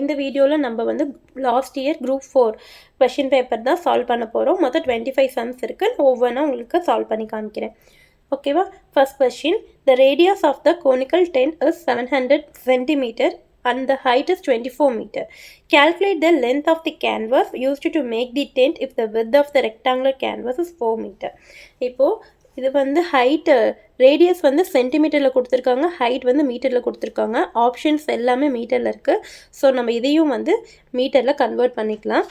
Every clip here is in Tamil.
இந்த வீடியோவில் நம்ம வந்து last year group 4 question paper தான் சால்வ் பண்ண போகிறோம். மொத்தம் 25 சம்ஸ் இருக்குது. ஒவ்வொன்றா உங்களுக்கு சால்வ் பண்ணி காமிக்கிறேன். ஓகேவா? First question, the radius of the conical tent is 700 centimetre and the height is 24 meter. Calculate the length of the canvas used to make the tent if the width of the rectangular canvas is 4 meter. இப்போ இது வந்து ஹைட்டு ரேடியஸ் வந்து சென்டிமீட்டரில் கொடுத்துருக்காங்க, ஹைட் வந்து மீட்டரில் கொடுத்துருக்காங்க. ஆப்ஷன்ஸ் எல்லாமே மீட்டரில் இருக்குது. ஸோ நம்ம இதையும் வந்து மீட்டரில் கன்வெர்ட் பண்ணிக்கலாம்.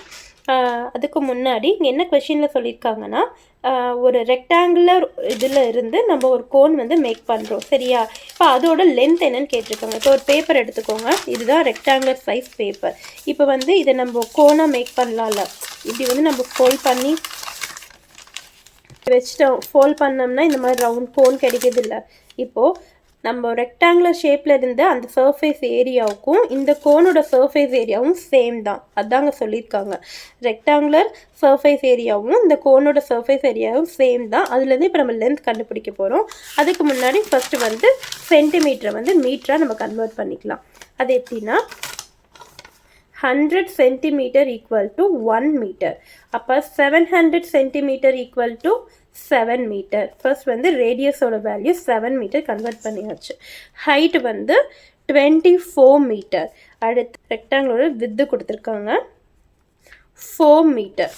அதுக்கு முன்னாடி இங்கே என்ன கொஷினில் சொல்லியிருக்காங்கன்னா, ஒரு ரெக்டாங்குலர் இதில் இருந்து நம்ம ஒரு கோன் வந்து மேக் பண்ணுறோம், சரியா? இப்போ அதோட லென்த் என்னன்னு கேட்டிருக்காங்க. இப்போ ஒரு பேப்பர் எடுத்துக்கோங்க, இதுதான் ரெக்டாங்குலர் சைஸ் பேப்பர். இப்போ வந்து இதை நம்ம கோனாக மேக் பண்ணலாம்ல, இப்படி வந்து நம்ம ஃபோல்ட் பண்ணி வச்சுட்டோம். ஃபோல்ட் பண்ணோம்னா இந்த மாதிரி ரவுண்ட் கோன் கிடைக்கிது இல்லை. இப்போது நம்ம ரெக்டாங்குலர் ஷேப்பில் இருந்த அந்த சர்ஃபேஸ் ஏரியாவுக்கும் இந்த கோனோட சர்ஃபேஸ் ஏரியாவும் சேம் தான், அதாங்க சொல்லியிருக்காங்க. ரெக்டாங்குலர் சர்ஃபேஸ் ஏரியாவும் இந்த கோனோட சர்ஃபேஸ் ஏரியாவும் சேம் தான். அதுலேருந்து இப்போ நம்ம லென்த் கண்டுபிடிக்க போகிறோம். அதுக்கு முன்னாடி ஃபஸ்ட்டு வந்து சென்டிமீட்டரை வந்து மீட்டராக நம்ம கன்வெர்ட் பண்ணிக்கலாம். அது எப்படின்னா 100 centimeter equal to 1 meter. அப்போ 700 centimeter equal to 7 meter. First வந்து ரேடியஸோட வேல்யூ 7 மீட்டர் கன்வெர்ட் பண்ணியாச்சு. ஹைட் வந்து 24 மீட்டர். அடுத்து ரெக்டாங்குலரோட வித்து கொடுத்துருக்காங்க 4 மீட்டர்.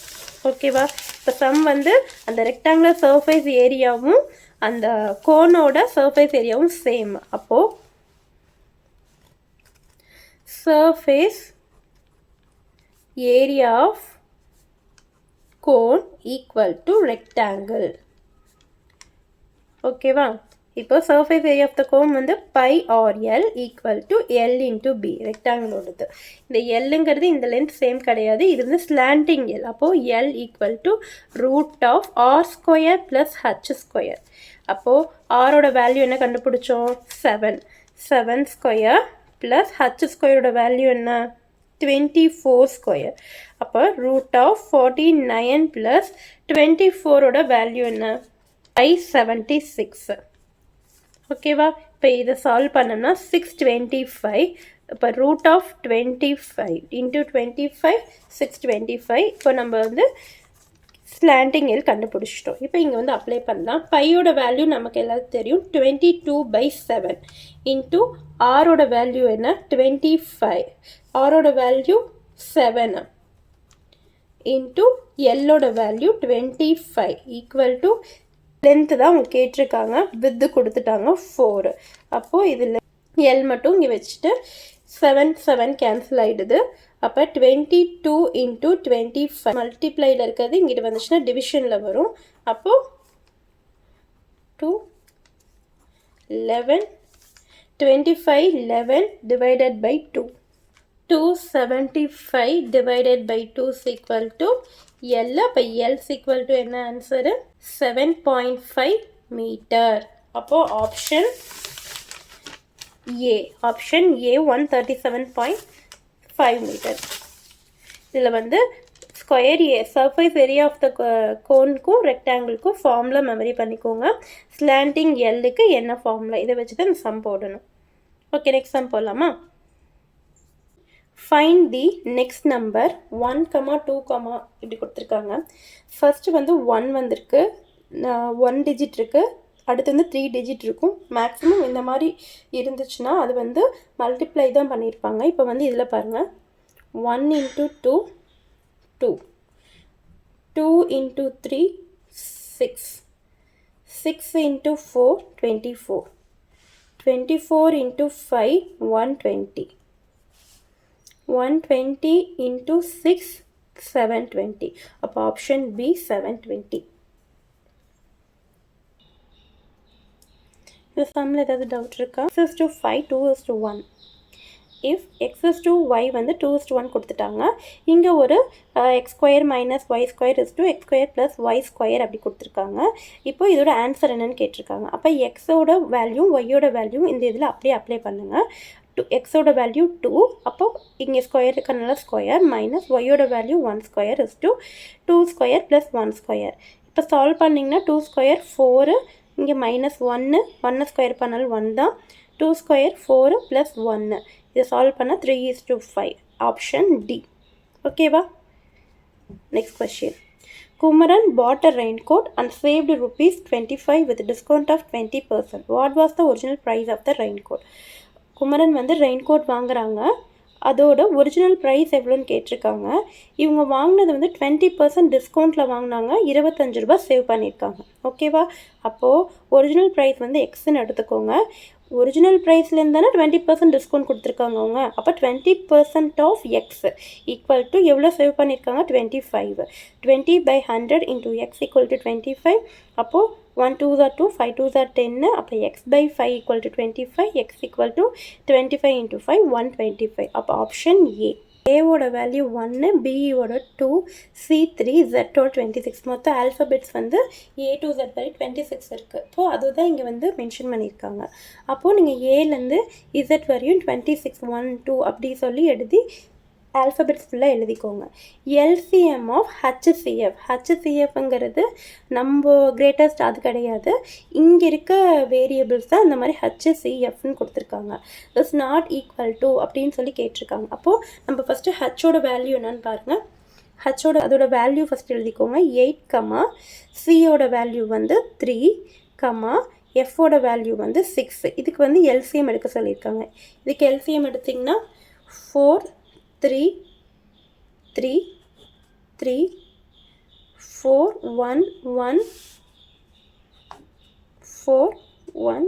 ஓகேவா? இப்போ சம் வந்து அந்த ரெக்டாங்குலர் சர்ஃபேஸ் ஏரியாவும் அந்த கோனோட சர்ஃபேஸ் ஏரியாவும் சேம். அப்போது surface area of cone equal to rectangle. ஓகேவா? இப்போ surface area of the cone வந்து pi or L equal to L into B, ரெக்டாங்கிளோடது. இந்த Lங்கிறது இந்த லென்த் சேம் கிடையாது, இது வந்து ஸ்லாண்டிங் L. அப்போது L equal to root of R square plus H square. அப்போது Rோட வேல்யூ என்ன கண்டுபிடிச்சோம்? 7 square plus H squareோட வேல்யூ என்ன? 24 ஸ்கொயர். அப்போ ரூட் ஆஃப் 49 ப்ளஸ் 24ஓட வேல்யூ என்ன? 576. ஓகேவா? இப்போ இதை சால்வ் பண்ணோம்னா 625. இப்போ ரூட் ஆஃப் 25 இன்ட்டு 25 625. இப்போ நம்ம வந்து ஸ்லாண்டிங் எல் கண்டுபிடிச்சிட்டோம். இப்போ இங்கே வந்து அப்ளை பண்ணலாம். பையோட வேல்யூ நமக்கு எல்லாத்துக்கும் தெரியும், 22/7 இன்ட்டு ஆரோட வேல்யூ என்ன? 25. ஆரோட வேல்யூ 7 இன்ட்டு எல்லோட வேல்யூ 25 ஈக்குவல் டு லென்த்து தான் அவங்க கேட்டிருக்காங்க, வித்து கொடுத்துட்டாங்க 4. அப்போது இதில் எல் மட்டும் இங்கே வச்சுட்டு 7 கேன்சல் ஆகிடுது. அப்போ 22 இன்ட்டு 25 மல்டிப்ளையில் இருக்கிறது இங்கிட்ட வந்துச்சுன்னா டிவிஷனில் வரும். அப்போது 2 11 25 11 divided by 2. 275 divided by 2 is equal to L. அப்போ L is equal to என்ன ஆன்சரு? 7.5 மீட்டர். அப்போது ஆப்ஷன் A 137.5 மீட்டர். இதில் வந்து square surface area of the கோனுக்கும் ரெக்டாங்கிளுக்கும் ஃபார்முலா மெமரி பண்ணிக்கோங்க. ஸ்லாண்டிங் எல்லுக்கு என்ன ஃபார்முலா, இதை வச்சு தான் சம் போடணும். ஓகே, நெக்ஸ்ட் சம் போடலாமா? ஃபைண்ட் தி நெக்ஸ்ட் நம்பர் 1, 2, இப்படி கொடுத்துருக்காங்க. ஃபர்ஸ்ட் வந்து 1 வந்திருக்கு, 1 டிஜிட் இருக்குது. அடுத்து வந்து 3 டிஜிட் இருக்கும். மேக்ஸிமம் இந்த மாதிரி இருந்துச்சுன்னா அது வந்து மல்டிப்ளை தான் பண்ணியிருப்பாங்க. இப்போ வந்து இதில் பாருங்கள், 1 into 2 2, 2 into 3 6, 6 into 4 24, 24 into 5 120, 120 into 6 720. அப்போ ஆப்ஷன் பி 720. இந்த சம்மில் ஏதாவது டவுட் இருக்கா? x is to 5 2 is to 1. if x is to y வந்து 2 is to 1 கொடுத்துட்டாங்க. இங்கே ஒரு x square minus y square is to x square plus y square அப்படி கொடுத்துருக்காங்க. இப்போ இதோட ஆன்சர் என்னன்னு கேட்டிருக்காங்க. அப்போ எக்ஸோட வேல்யூ ஒய்யோட வேல்யூ இந்த இதில் அப்படியே அப்ளை பண்ணுங்கள். எக்ஸோட வேல்யூ 2, அப்போ இங்கே ஸ்கொயர் இருக்கனால ஸ்கொயர் மைனஸ் ஒய்யோட value 1 square is to 2 square plus 1 square. இப்போ சால்வ் பண்ணிங்கன்னா 2 ஸ்கொயர் 4, இங்கே மைனஸ் 1 ஸ்கொயர் பண்ணாலும் 1 தான். 2 ஸ்கொயர் 4 ப்ளஸ் 1. இதை சால்வ் பண்ணால் 3 is to 5. Option D. ஓகேவா? Next question. Kumaran bought a raincoat and saved rupees 25 with discount of 20%. What was the original price of the raincoat? Kumaran வந்து ரெயின்கோட் வாங்குறாங்க, அதோட ஒரிஜினல் ப்ரைஸ் எவ்வளோன்னு கேட்டிருக்காங்க. இவங்க வாங்கினது வந்து 20% டிஸ்கவுண்ட்டில் வாங்கினாங்க, 25 ரூபா சேவ் பண்ணியிருக்காங்க. ஓகேவா? அப்போது ஒரிஜினல் ப்ரைஸ் வந்து எக்ஸ்ன்னு எடுத்துக்கோங்க. ஒரிஜினல் ப்ரைஸ்லேருந்து தானே 20% டிஸ்கவுண்ட் கொடுத்துருக்காங்க அவங்க. அப்போ 20% ஆஃப் எக்ஸ் ஈக்குவல் டு எவ்வளோ சேவ் பண்ணியிருக்காங்க? 25. 20/100 இன்டூ எக்ஸ் ஈக்குவல் டு 25. அப்போது 1 2s are 2, 5 2s are 10. அப்போ x/5 equal to 25, X equal to 25 into 5 125. அப்போ ஆப்ஷன் ஏ. ஏவோட வேல்யூ 1, பியோட 2, சி 3, ஜெட்டோட 26. மொத்தம் ஆல்ஃபபெட்ஸ் வந்து ஏ டு ஜெட் வரை 26 இருக்குது. ஸோ அதுதான் இங்கே வந்து மென்ஷன் பண்ணியிருக்காங்க. அப்போது நீங்கள் ஏலேருந்து இசட் வரையும் 26 1 2 அப்படி சொல்லி எழுதி ஆல்ஃபபெட்ஸ் ஃபுல்லாக எழுதிக்கோங்க. LCM of HCF. ஹச்சிசிஎஃப்ங்கிறது நம்ம கிரேட்டஸ்ட் அது கிடையாது, இங்கே இருக்க வேரியபிள்ஸ் தான் இந்த மாதிரி ஹச்சிசிஎஃப்னு கொடுத்துருக்காங்க. இஸ் நாட் ஈக்குவல் டு அப்படின்னு சொல்லி கேட்டிருக்காங்க. அப்போது நம்ம ஃபஸ்ட்டு ஹச்சோட வேல்யூ என்னன்னு பாருங்கள். ஹச்சோட அதோட வேல்யூ ஃபஸ்ட் எழுதிக்கோங்க. 8, சியோட வேல்யூ வந்து 3, எஃபோட வேல்யூ வந்து 6. இதுக்கு வந்து எல்சிஎம் எடுக்க சொல்லியிருக்காங்க. இதுக்கு எல்சிஎம் எடுத்திங்கன்னா 4 3 3 3 4 1 1 4 1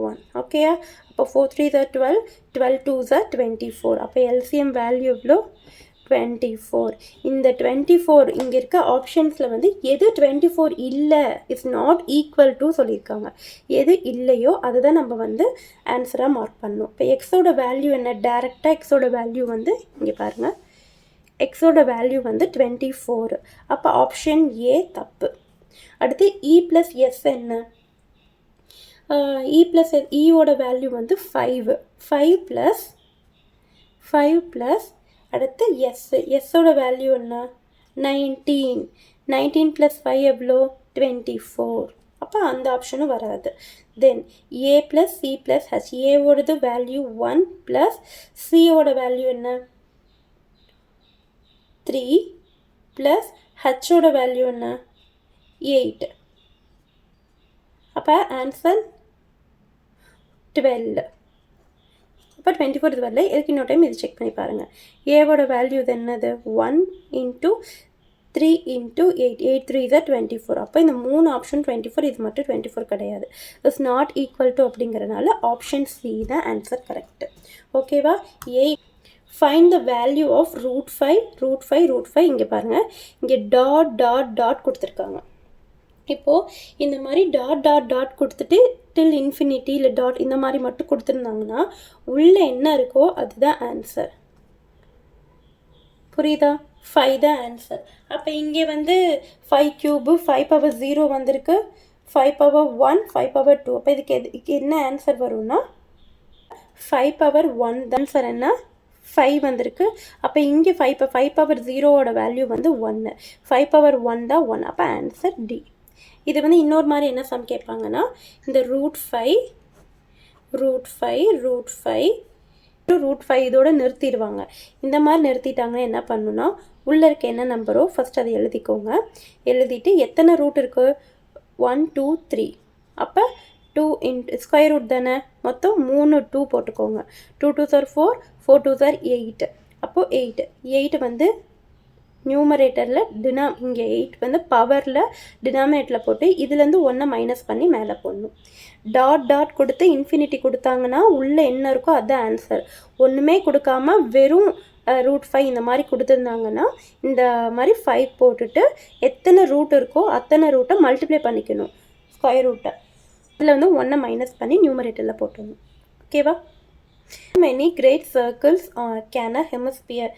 1. ஓகேயா? அப்போ 4 3s are 12, 12 2s are 24. அப்போ எல்சிஎம் வேல்யூ எவ்வளோ? 24. இந்த 24 இங்கே இருக்க ஆப்ஷன்ஸில் வந்து எது 24 இல்லை, இஸ் நாட் ஈக்குவல் டு சொல்லியிருக்காங்க. எது இல்லையோ அதுதான் நம்ம வந்து ஆன்சராக மார்க் பண்ணணும். இப்போ எக்ஸோட வேல்யூ என்ன? டேரெக்டாக எக்ஸோட வேல்யூ வந்து இங்கே பாருங்கள், எக்ஸோட வேல்யூ வந்து 24. அப்போ ஆப்ஷன் ஏ தப்பு. அடுத்து இ ப்ளஸ் எஸ் என்ன? இ ப்ளஸ் இயோட வேல்யூ வந்து 5. 5 ப்ளஸ் அடுத்து எஸ், எஸ்ஸோட வேல்யூ என்ன? 19. 19 + 5 எவ்வளோ? 24. அப்போ அந்த ஆப்ஷனும் வராது. Then A plus C plus H. ஏவோடது வேல்யூ 1 ப்ளஸ் சியோட வேல்யூ என்ன? 3 ப்ளஸ் ஹச்சோட வேல்யூ என்ன? 8. அப்போ ஆன்சர் 12. இப்போ 24 இது வரல. எதுக்கு இன்னொரு டைம் இது செக் பண்ணி பாருங்கள். ஏவோட வேல்யூ இது என்னது? 1 × 3 × 8. 8 3s are 24. அப்போ இந்த 3 ஆப்ஷன் 24, இது மட்டும் 24 கிடையாது. இஸ் நாட் ஈக்குவல் டு அப்படிங்கிறனால ஆப்ஷன் சி தான் ஆன்சர் கரெக்ட். ஓகேவா? ஏ. ஃபைண்ட் த வேல்யூ ஆஃப் √5 இங்கே பாருங்கள், இங்கே டாட் கொடுத்துருக்காங்க. இப்போது இந்த மாதிரி டாட் கொடுத்துட்டு டில் இன்ஃபினிட்டி இல்லை டாட் இந்த மாதிரி மட்டும் கொடுத்துருந்தாங்கன்னா உள்ளே என்ன இருக்கோ அதுதான் ஆன்சர். புரியுதா? 5 தான் ஆன்சர். அப்போ இங்கே வந்து 5³ 5/0 வந்திருக்கு, 5/1 5/2. அப்போ இதுக்கு என்ன ஆன்சர் வரும்னா 5/1 தான் சார். என்ன 5 வந்திருக்கு. அப்போ இங்கே 5/0ஓட வேல்யூ வந்து 1. 5/1 தான் 1. அப்போ ஆன்சர் டி. இது வந்து இன்னொரு மாதிரி என்ன சம் கேட்பாங்கன்னா, இந்த √5 இதோட நிறுத்திடுவாங்க. இந்த மாதிரி நிறுத்திட்டாங்கன்னா என்ன பண்ணணும்னா, உள்ளே இருக்க என்ன நம்பரோ ஃபஸ்ட் அதை எழுதிக்கோங்க. எழுதிட்டு எத்தனை ரூட் இருக்குது? 1 2 3. அப்போ 2 ஸ்கொயர் ரூட் தானே, மொத்தம் 3 2 போட்டுக்கோங்க. 2 2s are 4, 4 2s are 8. அப்போது 8 வந்து நியூமரேட்டரில் இங்கே 8 வந்து பவரில் டினாமினேட்டரில் போட்டு இதுலேருந்து 1 மைனஸ் பண்ணி மேலே போடணும். டாட் கொடுத்து இன்ஃபினிட்டி கொடுத்தாங்கன்னா உள்ளே என்ன இருக்கோ அதுதான் ஆன்சர். ஒன்றுமே கொடுக்காம வெறும் √5 இந்த மாதிரி கொடுத்துருந்தாங்கன்னா இந்த மாதிரி 5 போட்டுட்டு எத்தனை ரூட் இருக்கோ அத்தனை ரூட்டை மல்டிப்ளை பண்ணிக்கணும், ஸ்கொயர் ரூட்டை. இதில் வந்து 1 மைனஸ் பண்ணி நியூமரேட்டரில் போட்டுடணும். ஓகேவா? Many great circles can a hemisphere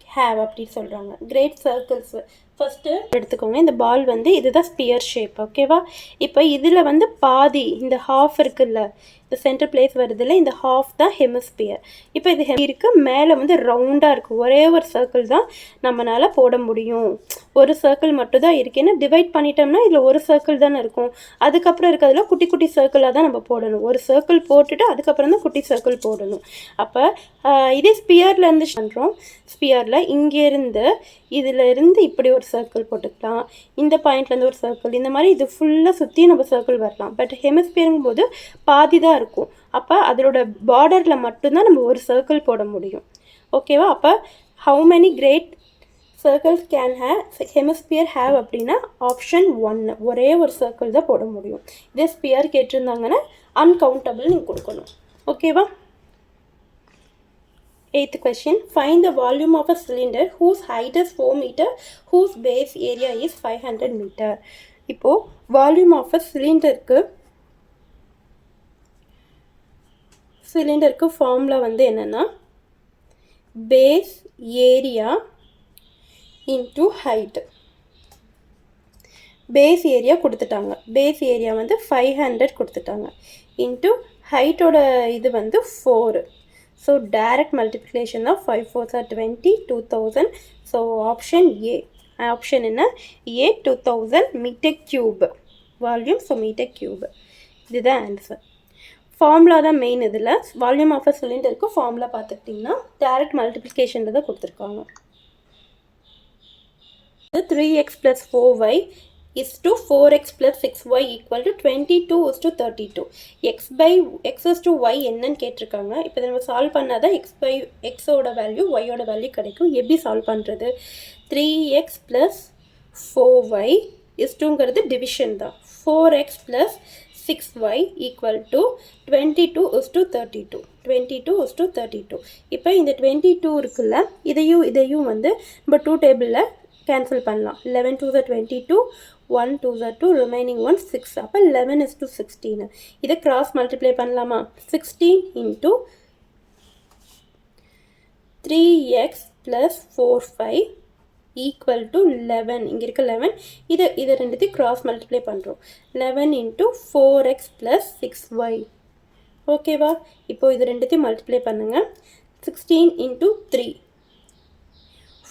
have அப்படி சொல்கிறாங்க. கிரேட் சர்க்கிள்ஸ் ஃபஸ்ட்டு எடுத்துக்கோங்க. இந்த பால் வந்து இதுதான் ஸ்பியர் ஷேப், ஓகேவா? இப்போ இதில் வந்து பாதி இந்த ஹாஃப் இருக்குல்ல, இந்த சென்டர் பிளேஸ் வருதுல்ல, இந்த ஹாஃப் தான் ஹெமிஸ்பியர். இப்போ இது இருக்குது, மேலே வந்து ரவுண்டாக இருக்குது. ஒரே ஒரு சர்க்கிள் தான் நம்மளால் போட முடியும். ஒரு சர்க்கிள் மட்டும் தான் இருக்குது. ஏன்னா டிவைட் பண்ணிட்டோம்னா இதில் ஒரு சர்க்கிள் தானே இருக்கும். அதுக்கப்புறம் இருக்கிறதுல குட்டி குட்டி சர்க்கிளாக தான் நம்ம போடணும். ஒரு சர்க்கிள் போட்டுட்டு அதுக்கப்புறம் தான் குட்டி சர்க்கிள் போடணும். அப்போ இதே ஸ்பியர்லேருந்து பண்ணுறோம். ஸ்பியரில் இங்கேருந்து இதிலேருந்து இப்படி ஒரு சர்க்கிள் போட்டுக்கலாம், இந்த பாயிண்ட்லேருந்து ஒரு சர்க்கிள், இந்த மாதிரி இது ஃபுல்லாக சுற்றி நம்ம சர்க்கிள் வரலாம். பட் ஹெமிஸ்பியருங்கும் போது பாதி தான் இருக்கும். அப்போ அதோட பார்டரில் மட்டும்தான் நம்ம ஒரு சர்க்கிள் போட முடியும், ஓகேவா? அப்போ how many great circles can hemisphere have அப்படின்னா ஆப்ஷன் 1, ஒரே ஒரு சர்க்கிள் தான் போட முடியும். இதே ஸ்பியர் கேட்டிருந்தாங்கன்னா அன்கவுண்டபிள் நீங்கள் கொடுக்கணும், ஓகேவா? 8th question, find the volume of a cylinder whose height is 4 meter, whose base area is 500 meter. இப்போ volume of a சிலிண்டருக்கு ஃபார்முலா வந்து என்னன்னா base area into height. Base area கொடுத்துட்டாங்க. பேஸ் ஏரியா வந்து 500 கொடுத்துட்டாங்க. இன்ட்டு ஹைட்டோட இது வந்து 4. ஸோ டைரக்ட் மல்டிப்ளிகேஷன் தான் 5 4s are 20, 2000. So option A. Option என்ன? A 2000 metre cube volume. So metre cube. இதுதான் ஆன்சர். ஃபார்முலா தான் மெயின். இதில் வால்யூம் ஆஃப் அ சிலிண்டருக்கு ஃபார்முலா பார்த்துக்கிட்டிங்கன்னா டைரக்ட் மல்டிப்ளிகேஷனில் தான் கொடுத்துருக்காங்க. 3x plus 4y is to 4x plus 6y equal to 22 is to 32. x is to y என்னன்னு கேட்டிருக்காங்க. இப்போ நம்ம சால்வ் பண்ணாதான் xோட வேல்யூ ஒய்யோட வேல்யூ கிடைக்கும். எப்படி சால்வ் பண்ணுறது? 3x plus 4y is toங்கிறது division தான். 4x plus 6y equal to 22 is to 32. 22 is to 32. இப்போ இந்த 22 இருக்குல்ல, இதையும் வந்து நம்ம 2 டேபிளில் கேன்சல் பண்ணலாம். 11 2s are 22, 1 2s are 2, remaining 1 6. அப்போ 11 is to 16. இதை கிராஸ் மல்டிப்ளை பண்ணலாமா? 16 into 3x plus 4y equal to 11. இங்கே இருக்க 11. இதை ரெண்டுத்தையும் கிராஸ் மல்டிப்ளை பண்ணுறோம். 11 into 4x plus 6y. ஓகேவா? இப்போ இது ரெண்டுத்தையும் மல்டிப்ளை பண்ணுங்கள். 16 into 3.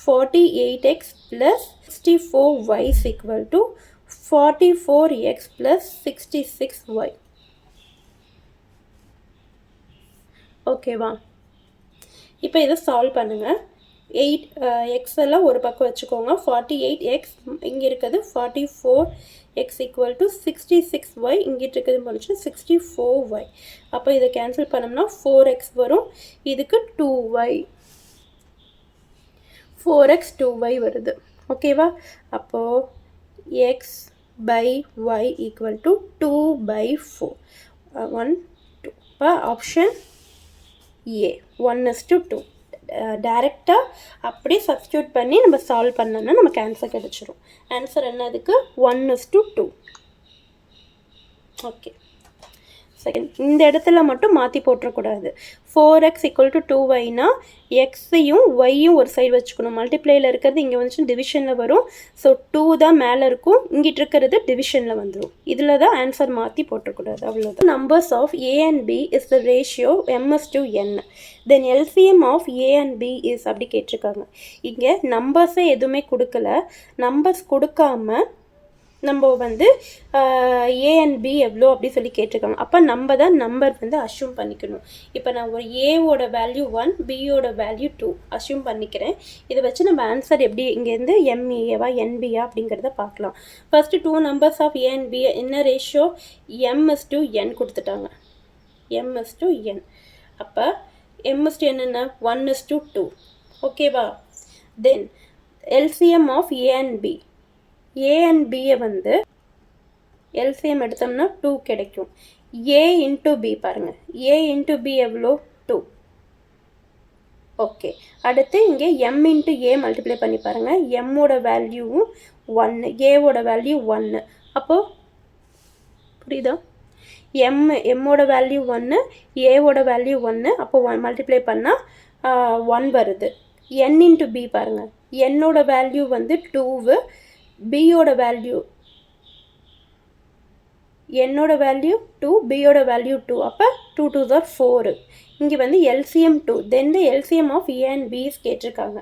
48x plus 64y is equal to 44x plus 66y. ஓகேவா? இப்போ இதை சால்வ் பண்ணுங்கள். 8x எல்லாம் ஒரு பக்கம் வச்சுக்கோங்க. 48x இங்கே இருக்குது, 44x equal to 66y இங்கிட்டு இருக்குது போச்சு 64y. அப்போ இதை கேன்சல் பண்ணோம்னா 4x வரும், இதுக்கு 2y. 4x 2y வருது, ஓகேவா? அப்போது x by y equal to 2/4. 1 2. இப்போ ஆப்ஷன் ஏ 1:2. டைரெக்டாக அப்படியே சப்ஸ்டியூட் பண்ணி நம்ம சால்வ் பண்ணோம்னா நமக்கு ஆன்சர் கிடச்சிரும். ஆன்சர் என்னதுக்கு? 1:2. ஓகே. செகண்ட், இந்த இடத்துல மட்டும் மாற்றி போட்டுறக்கூடாது. 4x equal to 2yனா எக்ஸையும் ஒய்யும் ஒரு சைடு வச்சுக்கணும். மல்டிப்ளையில் இருக்கிறது இங்கே வந்துச்சு டிவிஷனில் வரும். ஸோ 2 தான் மேலே இருக்கும், இங்கிட்டு இருக்கிறது டிவிஷனில் வந்துடும். இதில் தான் ஆன்சர் மாற்றி போட்டுறக்கூடாது, அவ்வளோதான். Numbers of a and b is the ratio m/n. Then LCM of a and b is அப்படி கேட்டிருக்காங்க. இங்கே நம்பர்ஸே எதுவுமே கொடுக்கல. நம்பர்ஸ் கொடுக்காம நம்ம வந்து ஏ அண்ட் பி எவ்வளோ அப்படி சொல்லி கேட்டிருக்காங்க. அப்போ நம்ம தான் நம்பர் வந்து அஷ்யூம் பண்ணிக்கணும். இப்போ நான் ஒரு ஏவோட வேல்யூ 1, பியோட வேல்யூ 2 அஷ்யூம் பண்ணிக்கிறேன். இதை வச்சு நம்ம ஆன்சர் எப்படி இங்கேருந்து எம்ஏவா என்பியா அப்படிங்கிறத பார்க்கலாம். First 2 numbers of A and B என்ன ரேஷியோ? m/n கொடுத்துட்டாங்க. m/n. அப்போ m/n என்ன? 1:2. ஓகேவா? Then LCM of A and B. A and பியை வந்து எல்சிஎம் எடுத்தோம்னா 2 கிடைக்கும். ஏ இன்ட்டு பி பாருங்கள். ஏ இன்ட்டு பி எவ்வளோ? 2. ஓகே. அடுத்து இங்கே எம் இன்ட்டு ஏ மல்டிப்ளை பண்ணி பாருங்கள். எம்மோட வேல்யூவும் 1, ஏவோட வேல்யூ 1. அப்போது புரியுதா? எம்மோட வேல்யூ 1, ஏவோட வேல்யூ 1. அப்போது மல்டிப்ளை பண்ணால் 1 வருது. n இன்ட்டு பி பாருங்கள். என்னோட வேல்யூ வந்து 2, பியோட வேல்யூ என்னோட வேல்யூ 2, பியோட வேல்யூ 2. அப்போ 2 2s are 4. இங்கே வந்து LCM 2. Then the LCM of A and B's கேட்டிருக்காங்க.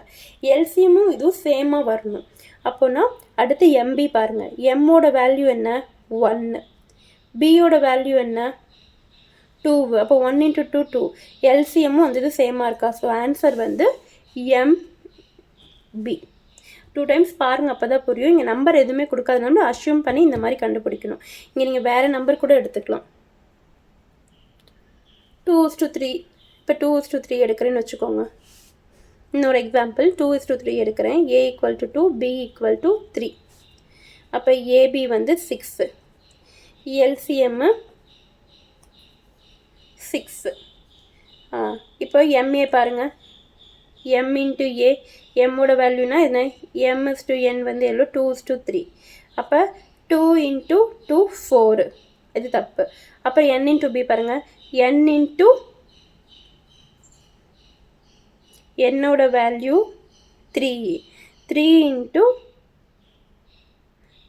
எல்சிஎம்மும் இதுவும் சேமாக வரணும். அப்போனா அடுத்து எம்பி பாருங்கள். எம்மோட வேல்யூ என்ன? 1. பியோட வேல்யூ என்ன? 2. அப்போ 1 × 2 2. எல்சிஎம்மும் வந்து இது சேமாக இருக்கா? ஸோ ஆன்சர் வந்து எம்பி. 2 டைம்ஸ் பாருங்கள், அப்போ தான் புரியும். இங்கே நம்பர் எதுவுமே கொடுக்காதனால அஷ்யூம் பண்ணி இந்த மாதிரி கண்டுபிடிக்கணும். இங்கே நீங்கள் வேறு நம்பர் கூட எடுத்துக்கலாம். 2:3. இப்போ 2:3 எடுக்கிறேன்னு வச்சுக்கோங்க. இன்னொரு எக்ஸாம்பிள் 2:3 எடுக்கிறேன். A = 2, B = 3. அப்போ ஏபி வந்து 6. எல்சிஎம்மு 6. இப்போ எம்ஏ பாருங்கள். m × a, எம்மோட வேல்யூனா என்ன? m/n வந்து எவ்வளோ? 2:3. அப்போ 2 × 2 4. இது தப்பு. அப்போ n × b பாருங்கள். n × என்னோட வேல்யூ 3. 3 ×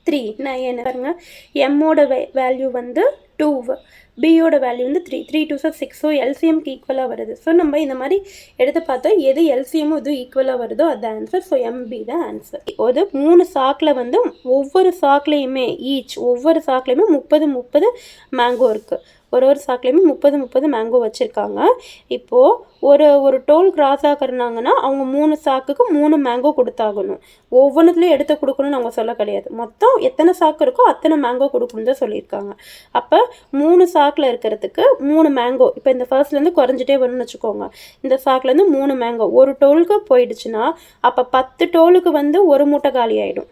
3 நான் என்ன பாருங்கள். எம்மோட வேல்யூ வந்து 2, பியோட வேல்யூ வந்து 3. 3 2s are 6. ஸோ எல்சிஎம்க்கு ஈக்குவலாக வருது. ஸோ நம்ம இந்த மாதிரி எடுத்து பார்த்தா எது எல்சிஎம்மும் இது ஈக்குவலாக வருதோ அது ஆன்சர். ஸோ எம்பி தான் ஆன்சர். ஒரு 3 சாக்கில் வந்து ஒவ்வொரு சாக்லேயுமே ஒவ்வொரு சாக்லேயுமே 30 மேங்கோ இருக்குது. ஒரு சாக்லேயுமே 30 மேங்கோ வச்சுருக்காங்க. இப்போது ஒரு டோல் கிராஸ் ஆகுறாங்கன்னா அவங்க 3 சாக்குக்கு 3 மேங்கோ கொடுத்தாகணும். ஒவ்வொன்றுத்துலேயும் எடுத்து கொடுக்கணும்னு அவங்க சொல்ல கிடையாது. மொத்தம் எத்தனை சாக்கு இருக்கோ அத்தனை மேங்கோ கொடுக்கணுன்னு தான் சொல்லியிருக்காங்க. அப்போ 3 சாக்கில் இருக்கிறதுக்கு 3 மேங்கோ. இப்போ இந்த ஃபர்ஸ்ட்லேருந்து குறைஞ்சிட்டே வரும்னு வச்சுக்கோங்க. இந்த சாக்லேருந்து 3 மேங்கோ ஒரு டோலுக்கு போயிடுச்சுன்னா அப்போ 10 டோலுக்கு வந்து ஒரு மூட்டை காலி ஆகிடும்.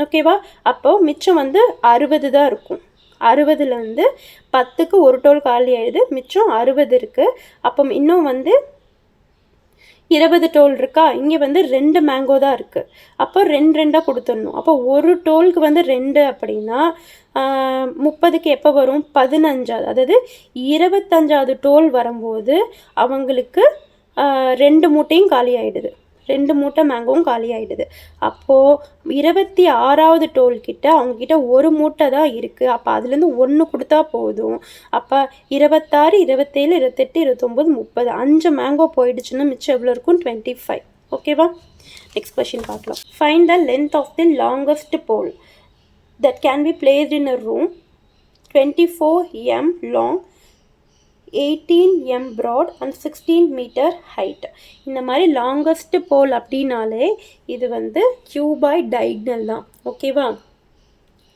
ஓகேவா? அப்போது மிச்சம் வந்து 60 தான் இருக்கும். 60ல் வந்து 10க்கு ஒரு டோல் காலி ஆயிடுது. மிச்சம் 60 இருக்குது. அப்போ இன்னும் வந்து 20 டோல் இருக்கா? இங்கே வந்து 2 மேங்கோ தான் இருக்குது. அப்போ 2 கொடுத்துடணும். அப்போ ஒரு டோலுக்கு வந்து 2 அப்படின்னா 30க்கு எப்போ வரும்? 15. அதாவது 25வது டோல் வரும்போது அவங்களுக்கு 2 மூட்டையும் காலி ஆகிடுது. 2 மூட்டை மேங்கோவும் காலி ஆகிடுது. அப்போது 26வது டோல்கிட்ட அவங்கக்கிட்ட ஒரு மூட்டை தான் இருக்குது. அப்போ அதுலேருந்து 1 கொடுத்தா போதும். அப்போ 26, 27, 28, 29, 30 5 மேங்கோ போயிடுச்சுன்னா மிச்சம் எவ்வளோ இருக்கும்? 25. ஓகேவா? நெக்ஸ்ட் கொஷின் பார்க்கலாம். Find the length of the longest pole that can be placed in a room. 24 m long, 18 m broad and 16 meter height. இந்த மாதிரி லாங்கஸ்ட் போல் அப்படின்னாலே இது வந்து கியூபாய்ட் டயக்னல் தான். ஓகேவா?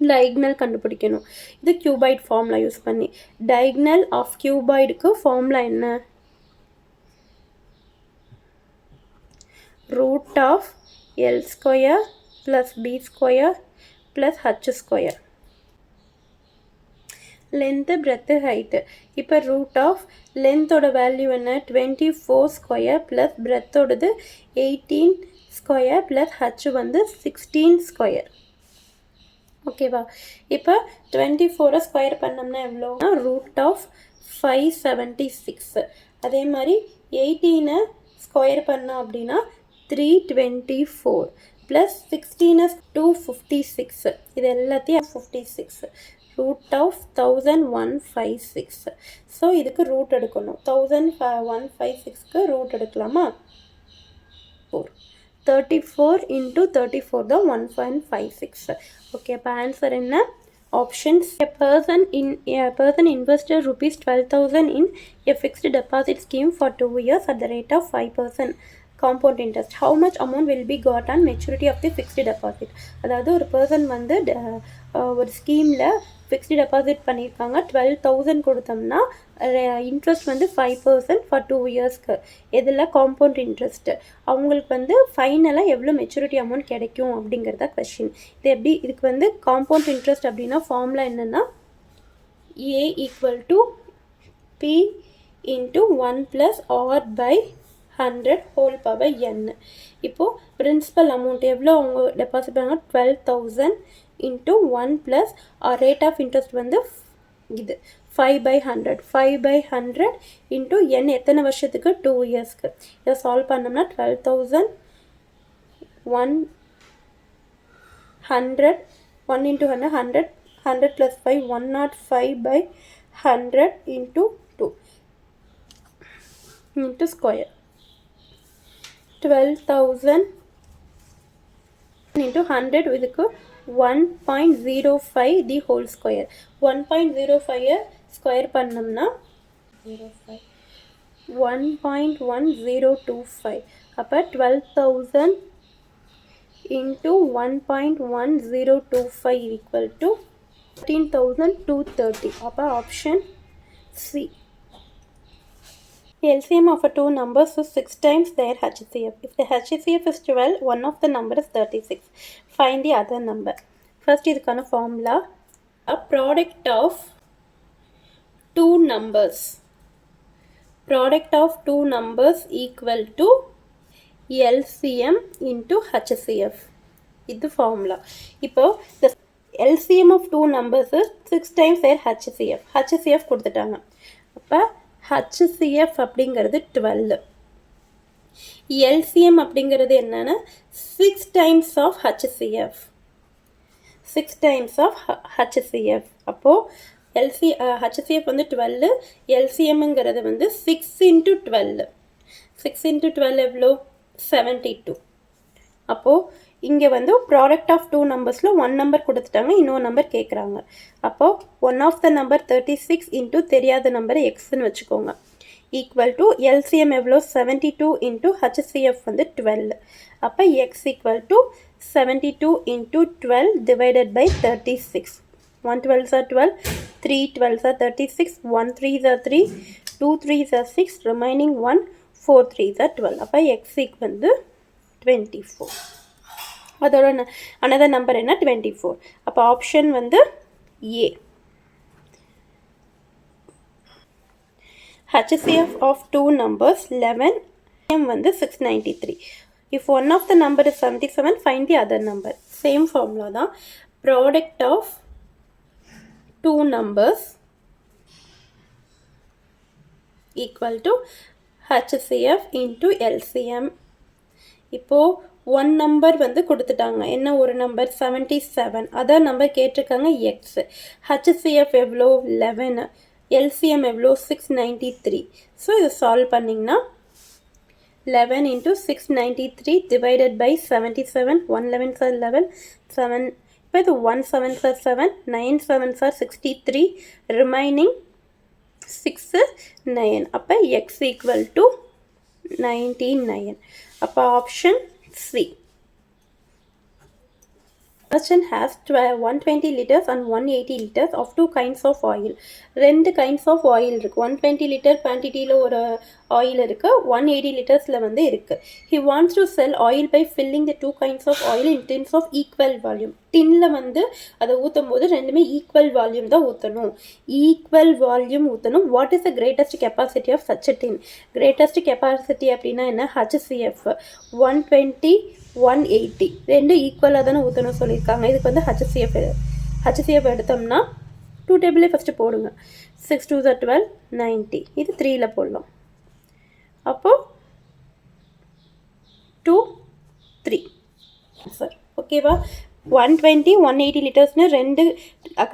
டயக்னல் கண்டுபிடிக்கணும். இது கியூபாய்ட் ஃபார்முலா யூஸ் பண்ணி. டயக்னல் ஆஃப் கியூபாய்டுக்கு ஃபார்முலா என்ன? √L² + B² + H². Length, breadth, height. இப்போ லென்த்தோட வேல்யூ என்ன? 24² ப்ளஸ் பிரெத்தோடது 18² ப்ளஸ் ஹச் வந்து 16². ஓகேவா? இப்போ 24 ஸ்கொயர் பண்ணோம்னா எவ்வளோ? √576. அதே மாதிரி 18 ஸ்கொயர் பண்ணோம் அப்படின்னா 324 ப்ளஸ் 16 256. இது எல்லாத்தையும் 56. √1156. ஸோ இதுக்கு ரூட் எடுக்கணும். 1156க்கு ரூட் எடுக்கலாமா? 4. 34 × 34 தான் 1.56. ஓகே, அப்போ ஆன்சர் என்ன? Options. A person invested ₹12,000 in a fixed deposit scheme for 2 years at the rate of 5% compound interest. How much amount will be got on maturity of the fixed deposit? அதாவது ஒரு பர்சன் வந்து ஒரு ஸ்கீமில் ஃபிக்ஸ்டு டெபாசிட் பண்ணியிருக்காங்க. 12,000 கொடுத்தோம்னா இன்ட்ரெஸ்ட் வந்து 5% ஃபார் 2 இயர்ஸ்க்கு. இதில் காம்பவுண்ட் இன்ட்ரெஸ்ட்டு அவங்களுக்கு வந்து ஃபைனலாக எவ்வளோ மெச்சூரிட்டி அமௌண்ட் கிடைக்கும் அப்படிங்கிறத கொஷின். இதுக்கு வந்து காம்பவுண்ட் இன்ட்ரெஸ்ட் அப்படின்னா ஃபார்முலா என்னென்னா A = P × 1 + R/100 whole power n. இப்போது பிரின்சிபல் அமௌண்ட் எவ்வளோ அவங்க டெபாசிட் பண்ணாங்க? 12,000 × 1 + ரேட் ஆஃப் இன்ட்ரெஸ்ட் வந்து இது 5/100. 5/100 × n எத்தனை வருஷத்துக்கு? 2 இயர்ஸ்க்கு. இதை சால்வ் பண்ணோம்னா 12,000 100, 1 into 100, 100, 100 plus 5, 105 by 100 into 2 into square. 12,000 into 100 இதுக்கு 1.05 the whole square. 1.05 ஸ்கொயர் பண்ணோம்னா 1.1025. அப்போ 12,000 into 1.1025 equal to 13,230. அப்போ option C. LCM of two numbers is 6 times their HCF. If the HCF is 12, one of the number is 36. Find the other number. First, இதுக்கான formula. A product of two numbers. Product of two numbers equal to LCM into HCF. இது formula. இப்போ the LCM of two numbers is 6 times their HCF. HCF கொடுத்துட்டாங்க. அப்போ HCF அப்படிங்கிறது 12. LCM அப்படிங்கிறது என்னன்னா 6 times of HCF. 6 times of HCF. அப்போ HCF வந்து 12, LCMங்கிறது வந்து 6 into 12. 6 into 12 எவ்வளோ? 72. அப்போ இங்கே வந்து ப்ராடக்ட் ஆஃப் டூ நம்பர்ஸில் ஒன் நம்பர் கொடுத்துட்டாங்க, இன்னொரு நம்பர் கேட்குறாங்க. அப்போது one of the number 36 into தெரியாத நம்பர் எக்ஸ்ன்னு வச்சுக்கோங்க. ஈக்குவல் டு எல்சிஎம் எவ்வளோ? 72 இன்ட்டு HCF வந்து 12. அப்போ x equal to 72 into 12 divided by 36. 1 12s are 12, 3 12s are 36, 1 3s are 3, 2 3s are 6, remaining 1, 4 3s are 12. அப்போ எக்ஸ் ஈக்குவல் வந்து 24. அதோட another நம்பர் என்ன? 24. அப்போ ஆப்ஷன் வந்து ஏ. HCF of two numbers 11, M வந்து 693. If one of the number is 77, find the other number. Same formula தான். Product of two numbers equal to HCF into LCM. இப்போ ஒன் நம்பர் வந்து கொடுத்துட்டாங்க. என்ன ஒரு நம்பர்? 77. அதான் நம்பர் கேட்டிருக்காங்க எக்ஸ். HCF எவ்வளோ? 11. LCM எவ்வளோ? 693. ஸோ இதை சால்வ் பண்ணிங்கன்னா 11 into 693 divided by 77. 1 11s are 11. 7. இப்போ இது 1 7s are 7. 9 7s are 63. Remaining 6 9. அப்போ எக்ஸ் ஈக்குவல் டு 99. அப்போ option C. Merchant has 120 liters and 180 liters of two kinds of oil. ரெண்டு கைண்ட்ஸ் ஆஃப் ஆயில் இருக்குது. 120 லிட்டர் குவான்டிட்டியில் ஒரு ஆயில் இருக்குது, 180 லிட்டர்ஸில் வந்து இருக்குது. He wants to sell oil by filling the two kinds of oil in tins of equal volume. டின்னில் வந்து அதை ஊற்றும் போது ரெண்டுமே ஈக்குவல் வால்யூம் தான் ஊற்றணும். ஈக்குவல் வால்யூம் ஊற்றணும். What is the greatest capacity of such a tin? Greatest capacity அப்படின்னா என்ன? HCF 120 180 ரெண்டு ஈக்குவலாக தானே ஊற்றணும் சொல்லியிருக்காங்க. இதுக்கு வந்து HCF எடுத்தோம்னா 2 டேபிளே ஃபஸ்ட்டு போடுங்க. 6 2s are 12, 90. இது 3ல் போடலாம். அப்போது 2 3 சார் ஓகேவா? 120 180 லிட்டர்ஸ்னு ரெண்டு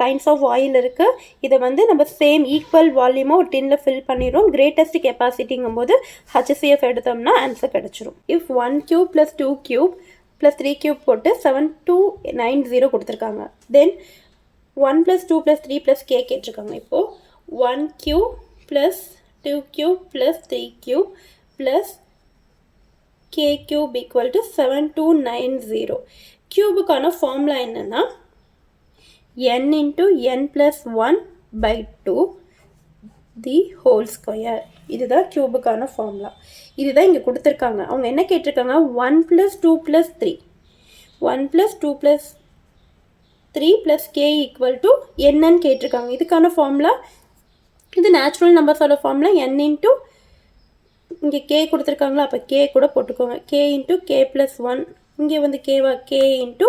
கைண்ட்ஸ் ஆஃப் ஆயில் இருக்குது. இதை வந்து நம்ம சேம் ஈக்குவல் வால்யூமாக ஒரு டின்னில் ஃபில் பண்ணிடுறோம். கிரேட்டஸ்ட் கெப்பாசிட்டிங்கும் போது HCF எடுத்தோம்னா ஆன்சர் கிடச்சிரும். இஃப் 1 cube + 2 cube + 3 cube போட்டு 7290 கொடுத்துருக்காங்க. தென் 1 + 2 + 3 + k கேட்டிருக்காங்க. இப்போது 1 cube + 2 cube + 3 cube + k cube equal to 7290. கியூபுக்கான formula என்னென்னா n into n plus 1 by 2 the whole square. இதுதான் கியூபுக்கான ஃபார்முலா. இதுதான் இங்கே கொடுத்துருக்காங்க. அவங்க என்ன கேட்டிருக்காங்க? 1 + 2 + 3 1 + 2 + 3 + k equal to என்னன்னு கேட்டிருக்காங்க. இதுக்கான ஃபார்முலா இது நேச்சுரல் நம்பர்ஸோட ஃபார்முலா n into இங்கே k கொடுத்துருக்காங்களா, அப்போ k கூட போட்டுக்கோங்க. k into k + 1 இங்கே வந்து கேவா k into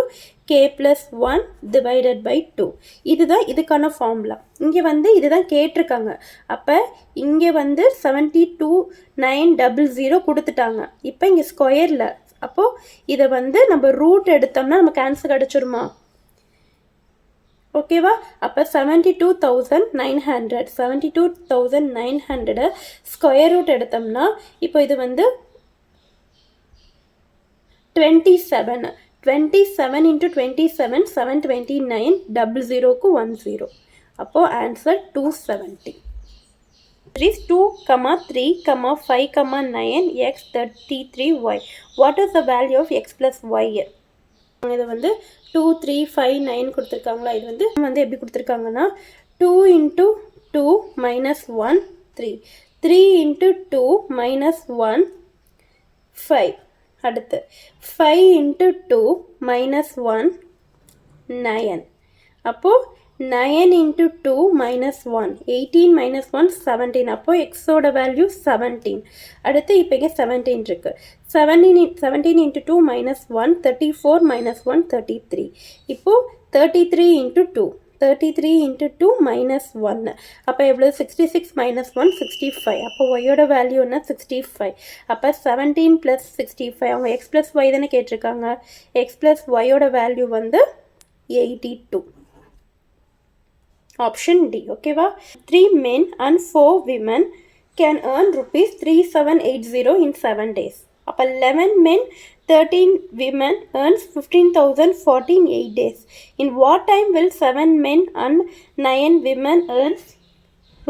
k + 1 divided by 2. இதுதான் இதுக்கான ஃபார்முலா. இங்கே வந்து இதுதான் கேட்டிருக்காங்க. அப்போ இங்கே வந்து 72900 கொடுத்துட்டாங்க. இப்போ இங்கே ஸ்கொயரில் அப்போது இதை வந்து நம்ம ரூட் எடுத்தோம்னா நமக்கு ஆன்சர் கிடச்சிருமா? ஓகேவா? அப்போ 72,900 ஸ்கொயர் ரூட் எடுத்தோம்னா இப்போ இது வந்து 27 into 27 729 00க்கு 10. அப்போது answer 270. 2, 3, 5, 9 x 33y. What is the value of x plus y? இது வந்து 2, 3, 5, 9 கொடுத்துருக்காங்களா? இது வந்து எப்படி கொடுத்துருக்காங்கன்னா 2 into 2 minus 1 3, 3 into 2 minus 1 5. அடுத்து 5 into 2 minus 1 9. அப்போது 9 into 2 minus 1 18 minus 1 17. அப்போது எக்ஸோட வேல்யூ 17. அடுத்து இப்போ இங்கே 17 இருக்குது. 17 into 2 minus 1 34 minus 1 33. இப்போது 33 into 2 33 into 2 minus 1. அப்போ எவ்வளோ? 66 minus 1 65. அப்போ ஒய்யோட வேல்யூ என்ன? 65. அப்போ 17 plus 65. அவங்க எக்ஸ் ப்ளஸ் ஒய் தானே கேட்டிருக்காங்க. எக்ஸ் ப்ளஸ் ஒய்யோட வேல்யூ வந்து 82. Option D. ஓகேவா? 3 men and 4 women can earn rupees 3780 in 7 days. அப்போ 11 men 13 women earns 15,040 in 8 days. In what time will 7 men and 9 women earn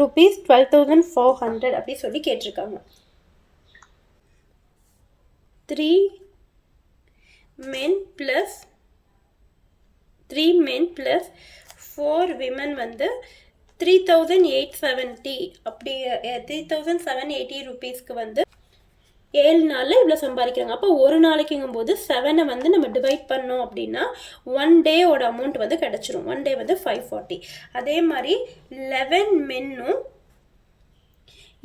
rupees 12,400? அப்படி சொல்லி கேட்டிருக்காங்க. 3 men plus 4 women வந்து 3,870 அப்படி 3,780 ருபீஸ்க்கு வந்து 7 நாளில் இவ்வளோ சம்பாதிக்கிறாங்க. அப்போ ஒரு நாளைக்குங்கும் போது 7 வந்து நம்ம டிவைட் பண்ணோம் அப்படின்னா 1 டேயோட அமௌண்ட் வந்து கிடச்சிரும். 1 டே வந்து 540. அதே மாதிரி 11 மென்னும்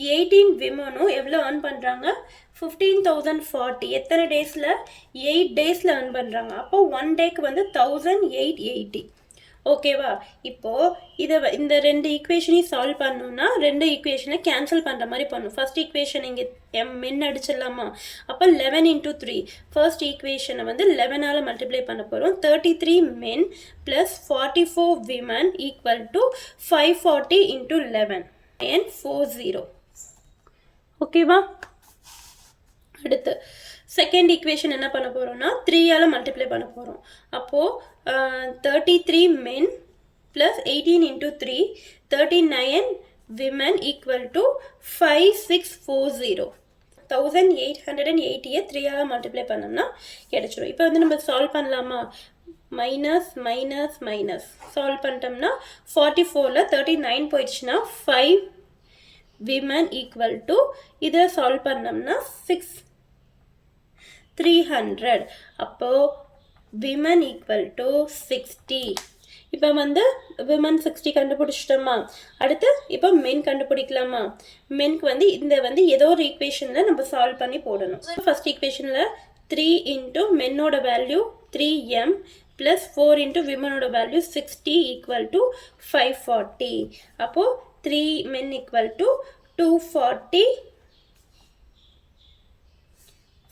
18 விமனும் எவ்வளோ ஏர்ன் பண்ணுறாங்க? 15,040. எத்தனை டேஸில்? 8 டேஸில் ஏர்ன் பண்ணுறாங்க. அப்போ 1 டேக்கு வந்து 1880. ஓகேவா? இப்போது இந்த 2 ஈக்குவேஷனையும் சால்வ் பண்ணணும்னா 2 ஈக்குவேஷனை கேன்சல் பண்ணுற மாதிரி பண்ணணும். ஃபர்ஸ்ட் ஈக்குவேஷன் இங்கே மென் அடிச்சிடலாமா? அப்போ 11 into 3. ஃபர்ஸ்ட் ஈக்குவேஷனை வந்து 11ஆல் மல்டிப்ளை பண்ண போகிறோம். 33 men plus 44 women equal to 540 into 11 and 40. ஓகேவா? அடுத்து செகண்ட் ஈக்குவேஷன் என்ன பண்ண போகிறோம்னா 3ஆல் மல்டிப்ளை பண்ண போகிறோம். அப்போது 33 men plus 18 into 3 39 women equal to 5640. 1880 3ஆல் multiply பண்ணோம்னா கிடைச்சிடும். இப்போ வந்து நம்ம சால்வ் பண்ணலாமா? மைனஸ் மைனஸ் மைனஸ் சால்வ் பண்ணிட்டோம்னா 44ல் 39 போயிடுச்சுன்னா 5 women equal to இதை சால்வ் பண்ணோம்னா 300. அப்போது women equal to 60. இப்போ வந்து women 60 கண்டுபிடிச்சிட்டோமா? அடுத்து இப்போ மென் கண்டுபிடிக்கலாமா? மென்க்கு வந்து இந்த வந்து ஏதோ ஒரு ஈக்குவேஷனில் நம்ம சால்வ் பண்ணி போடணும். ஃபர்ஸ்ட் ஈக்குவேஷனில் 3 into மென்னோட வேல்யூ 3m plus 4 into விமனோட வேல்யூ 60 equal to 540. அப்போது 3 men equal to 240.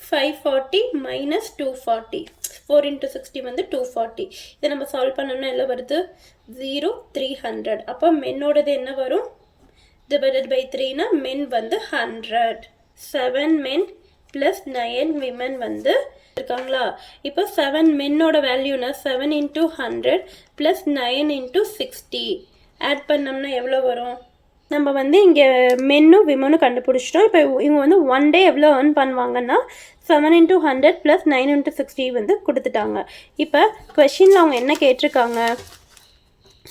540 minus 240. 4 into 60 வந்து 240. இதை நம்ம சால்வ் பண்ணோம்னா எல்லாம் வருது 0 300. அப்போ மென்னோடது என்ன வரும்? டிவைடட் பை 3னா மென் வந்து 100. 7 men plus 9 women வந்து இருக்காங்களா? இப்போ 7 மென்னோட வேல்யூனா 7 into 100 plus 9 into 60 ஆட் பண்ணோம்னா எவ்வளோ வரும்? நம்ம வந்து இங்கே மென்னும் விமனும் கண்டுபிடிச்சிட்டோம். இப்போ இவங்க வந்து 1 டே எவ்வளோ ஏர்ன் பண்ணுவாங்கன்னா 7 into 100 plus 9 into 60 வந்து கொடுத்துட்டாங்க. இப்போ கொஷினில் அவங்க என்ன கேட்டிருக்காங்க?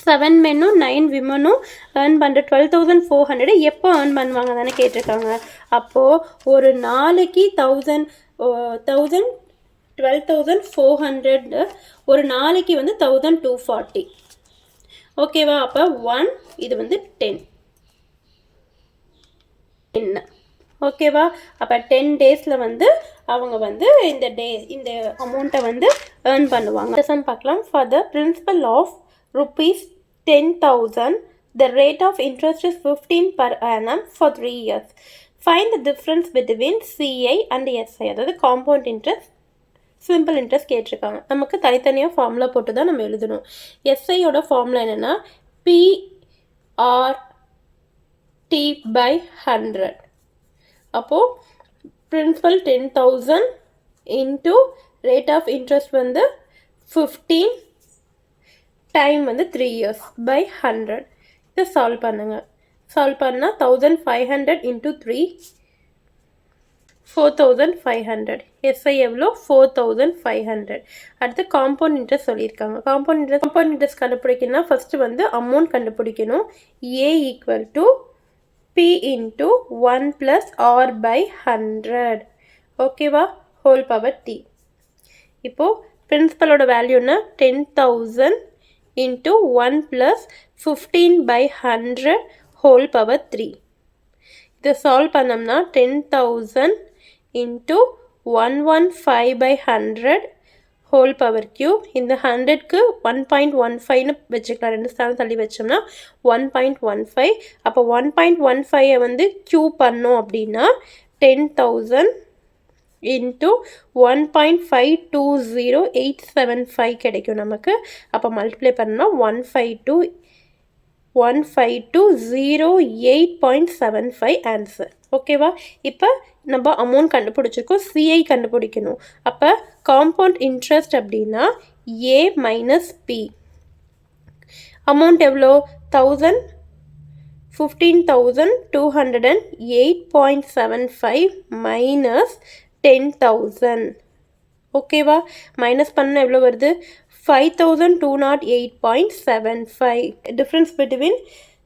7 மென்னும் 9 விமனும் ஏர்ன் பண்ணுற 12,400 எப்போ ஏர்ன் பண்ணுவாங்க தானே கேட்டிருக்காங்க. அப்போது ஒரு நாளைக்கு 12,400 ஒரு நாளைக்கு வந்து 1,240. ஓகேவா? அப்போ 1 இது வந்து 10. ஓகேவா? அப்போ 10 டேஸில் வந்து அவங்க வந்து இந்த அமௌண்ட்டை வந்து ஏர்ன் பண்ணுவாங்க. சம் பார்க்கலாம். For the principal of ₹10,000 the rate of interest is 15 per annum for 3 years. Find the difference between CI and SI, அதாவது compound interest சிம்பிள் இன்ட்ரெஸ்ட் கேட்டிருக்காங்க. நமக்கு தனித்தனியாக ஃபார்முலா போட்டு தான் நம்ம எழுதணும். எஸ்ஐயோட ஃபார்முலா என்னென்னா PRT/100. அப்போது principal 10,000 into rate of interest வந்து 15, டைம் வந்து 3 years by 100. இதை சால்வ் பண்ணுங்கள். சால்வ் பண்ணால் 1500 இன்ட்டு 3 4500. எஸ்ஐ எவ்வளோ? 4500. அடுத்து காம்பவுண்ட் இன்ட்ரெஸ்ட் சொல்லியிருக்காங்க. காம்பவுண்ட் இன்ட்ரெஸ்ட் கண்டுபிடிக்கணும்னா ஃபஸ்ட்டு வந்து அமௌண்ட் கண்டுபிடிக்கணும். A equal to P into 1 + R/100. ஓகேவா? Whole power T. இப்போது பிரின்சிபலோட வேல்யூன்னா 10,000 இன்ட்டு 1 + 15/100 ஹோல் பவர் 3. இதை சால்வ் பண்ணோம்னா 10,000 இன்ட்டு 115/100 ஹோல் பவர் கியூப். இந்த 100க்கு 1.15ன்னு வச்சுக்கலாம். 2 ஸ்தானம் தள்ளி வச்சோம்னா 1.15. அப்போ 1.15 வந்து கியூப் பண்ணோம் அப்படின்னா 10,000 இன்ட்டு 1.520875 கிடைக்கும் நமக்கு. அப்போ மல்டிப்ளை பண்ணால் 15208.75 ஆன்சர். ஓகேவா? இப்போ நம்ம அமௌண்ட் கண்டுபிடிச்சிருக்கோம். சிஐ கண்டுபிடிக்கணும். அப்போ காம்பவுண்ட் இன்ட்ரெஸ்ட் அப்படின்னா A மைனஸ் P. அமௌண்ட் எவ்வளோ? 15,208.75 மைனஸ் 10,000. ஓகேவா? மைனஸ் பண்ண எவ்வளோ வருது? 5,208.75. Difference between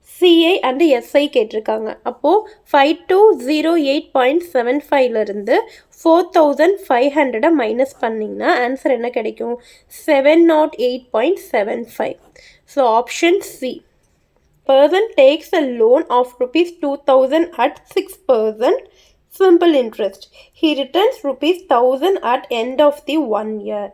CI and SI கேட்டிருக்காங்க. அப்போது 5208.75லேருந்து 4,500 மைனஸ் பண்ணிங்கன்னா ஆன்சர் என்ன கிடைக்கும்? 708.75. So option C. Person takes a loan of ₹2,000 at 6% simple interest. He returns ₹1,000 at end of the 1 year.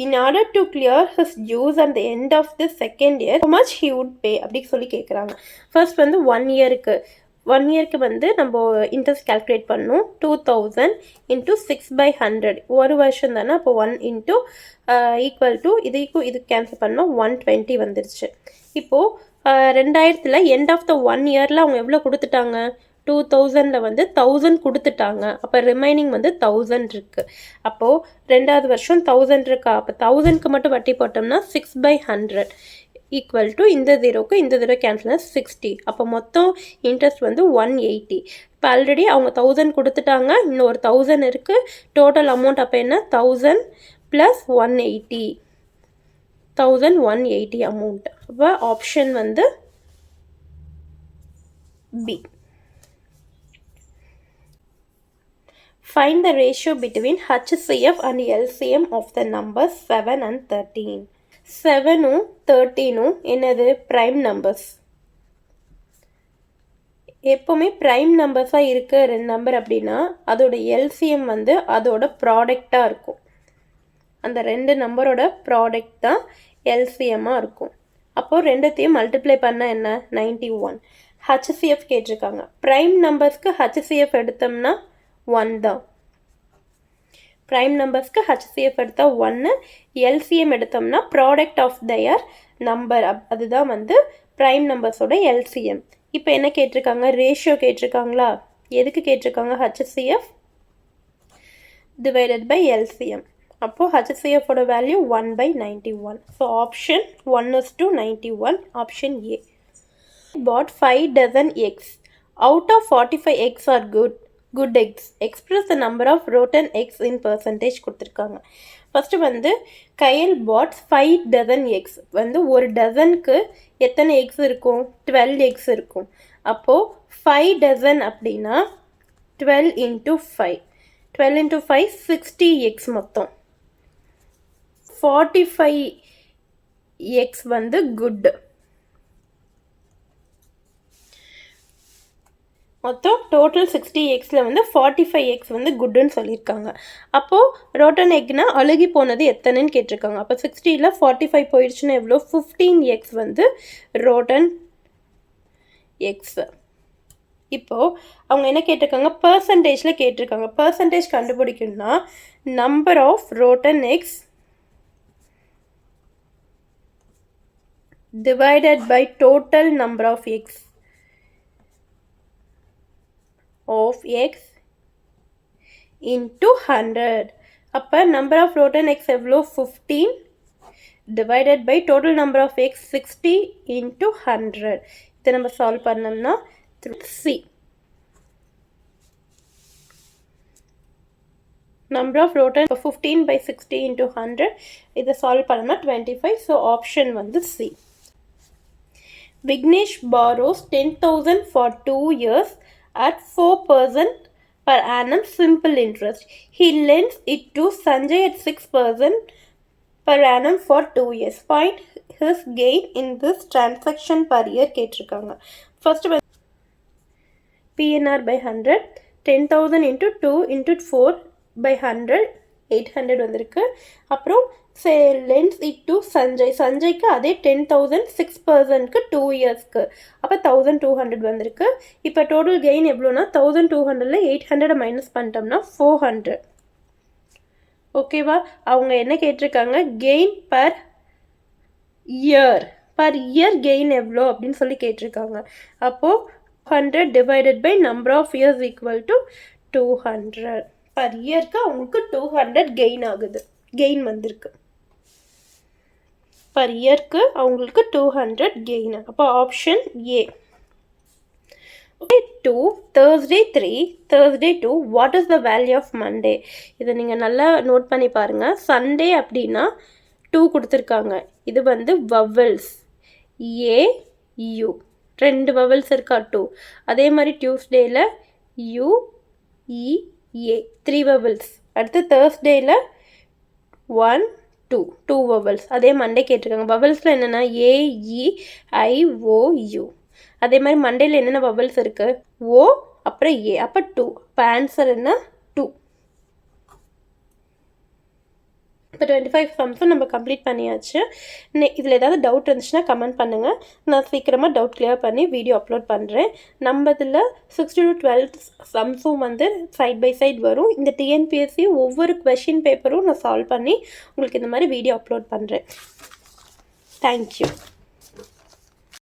In order to clear his dues at the end of the second year, how much he would pay? அப்படி சொல்லி கேட்குறாங்க. ஃபர்ஸ்ட் வந்து 1 இயருக்கு வந்து நம்ம இன்ட்ரெஸ்ட் கால்குலேட் பண்ணணும். 2,000 இன்ட்டு 6/100 ஒரு வருஷம் தானே. அப்போ 1 இன்ட்டு ஈக்குவல் டு இது கேன்சல் பண்ணோம் 120 வந்துருச்சு. இப்போது 2000 எண்ட் ஆஃப் த 1 இயரில் அவங்க எவ்வளோ கொடுத்துட்டாங்க? 2000 வந்து 1000 கொடுத்துட்டாங்க. அப்போ ரிமைனிங் வந்து 1000 இருக்குது. அப்போது 2வது வருஷம் 1000 இருக்கா? அப்போ 1000க்கு மட்டும் வட்டி போட்டோம்னா 6/100 ஈக்குவல் டு இந்த 0க்கு இந்த 0 கேன்சல் 60. அப்போ மொத்தம் இன்ட்ரெஸ்ட் வந்து 180. இப்போ ஆல்ரெடி அவங்க 1000 கொடுத்துட்டாங்க. இன்னும் ஒரு 1000 இருக்குது. டோட்டல் அமௌண்ட் அப்போ என்ன? 1000 + 180. 1180 அமௌண்ட். அப்போ ஆப்ஷன் வந்து B. Find the ratio between HCF and LCM of the numbers 7 and 13. 7ம் 13ம் என்னது? Prime numbers. எப்போவுமே ப்ரைம் நம்பர்ஸாக இருக்க 2 நம்பர் அப்படின்னா அதோட எல்சிஎம் வந்து அதோட ப்ராடக்டாக இருக்கும். அந்த 2 நம்பரோட ப்ராடக்ட் தான் எல்சிஎம்மாக இருக்கும். அப்போது ரெண்டுத்தையும் மல்டிப்ளை பண்ணால் என்ன? 91. HCF கேட்டிருக்காங்க. ப்ரைம் நம்பர்ஸ்க்கு HCF எடுத்தோம்னா 1 தான். ப்ரைம் நம்பர்ஸ்க்கு HCF எடுத்தால் 1. எல்சிஎம் எடுத்தோம்னா ப்ராடக்ட் ஆஃப் தயர் நம்பர், அதுதான் வந்து ப்ரைம் நம்பர்ஸோட எல்சிஎம். இப்போ என்ன கேட்டிருக்காங்க? ரேஷியோ கேட்டிருக்காங்களா? எதுக்கு கேட்டிருக்காங்க? HCF divided by LCM. அப்போது HCFோட value 1/91. So option 1:91. Option A. Bought 5 dozen eggs. Out of 45 eggs are good eggs. Express the number of rotten eggs in percentage கொடுத்துருக்காங்க. ஃபஸ்ட்டு வந்து கையல் bought 5 dozen eggs. வந்து ஒரு டசனுக்கு எத்தனை எக்ஸ் இருக்கும்? 12 எக்ஸ் இருக்கும். அப்போது 5 dozen அப்படின்னா 12 × 5. 12 × 5 60 எக்ஸ் மொத்தம். 45 எக்ஸ் வந்து குட். மொத்தம் டோட்டல் 60 எக்ஸில் வந்து 45 எக்ஸ் வந்து குட்டுன்னு சொல்லியிருக்காங்க. அப்போது ரோட்டன் எக்னா அழுகி போனது எத்தனைன்னு கேட்டிருக்காங்க. அப்போ 60ல் 45 போயிடுச்சுன்னா எவ்வளோ? 15 எக்ஸ் வந்து ரோட்டன் எக்ஸ். இப்போது அவங்க என்ன கேட்டிருக்காங்க, பர்சன்டேஜில் கேட்டிருக்காங்க. பர்சன்டேஜ் கண்டுபிடிக்கணும்னா number of rotten X divided by total number of x into 100. அப்போ number of rotten x எவ்வளோ 15 divided by total number of x 60 into 100. இதை நம்ம சால்வ் பண்ணோம்னா C. Number of rotten 15 by 60 into 100. இதை சால்வ் பண்ணோம்னா 25. ஸோ ஆப்ஷன் வந்து C. Vignesh borrows 10,000 for 2 years at 4% per annum simple interest. He lends it to Sanjay at 6% per annum for 2 years. Find his gain in this transaction per year கேட்டிருக்காங்க. First PNR by 100, 10,000 into 2 into 4 by 100, 800 வந்திருக்கு. அப்புறம் லென்ஸ் இட் டு சஞ்சய்க்கு அதே 10,000 6%க்கு 2 இயர்ஸ்க்கு அப்போ 1,200 வந்திருக்கு. இப்போ டோட்டல் கெயின் எவ்வளோனா 1,200ல் 800 மைனஸ் பண்ணிட்டோம்னா 400. ஓகேவா? அவங்க என்ன கேட்டிருக்காங்க, கெயின் பர் இயர் கெயின் எவ்வளோ அப்படின்னு சொல்லி கேட்டிருக்காங்க. அப்போது 100 divided by number of years equal to 200. Per இயர்க்கு அவங்களுக்கு 200 கெயின் வந்திருக்கு. பர் இயர்க்கு அவங்களுக்கு 200 கெயின். அப்போ option A. Two Thursday 3, Thursday 2, what is the value of Monday? இதை நீங்கள் நல்லா நோட் பண்ணி பாருங்கள். சண்டே அப்படின்னா 2 கொடுத்துருக்காங்க. இது வந்து வவல்ஸ் ஏ யூ, 2 வவல்ஸ் இருக்கா 2. அதே மாதிரி டியூஸ்டேயில் யூ இ ஏ 3 வவல்ஸ். அடுத்து தேர்ஸ்டேயில் 1 2 வவல்ஸ். அதே மண்டே கேட்டிருக்காங்க. வவல்ஸில் என்னென்னா AEIOU. அதே மாதிரி மண்டேயில் என்னென்ன வவல்ஸ் இருக்குது, ஓ அப்புறம் ஏ, அப்போ 2. இப்போ ஆன்சர் என்ன 2. இப்போ 25 சம்ஸும் நம்ம கம்ப்ளீட் பண்ணியாச்சு. இதில் ஏதாவது டவுட் இருந்துச்சுன்னா கமெண்ட் பண்ணுங்கள். நான் சீக்கிரமாக டவுட் கிளியர் பண்ணி வீடியோ அப்லோட் பண்ணுறேன். நம்ம இதில் 6 to 12 சம்ஸும் வந்து சைட் பை சைட் வரும். இந்த டிஎன்பிஎஸ்சி ஒவ்வொரு கொஷின் பேப்பரும் நான் சால்வ் பண்ணி உங்களுக்கு இந்த மாதிரி வீடியோ அப்லோட் பண்ணுறேன். தேங்க்யூ.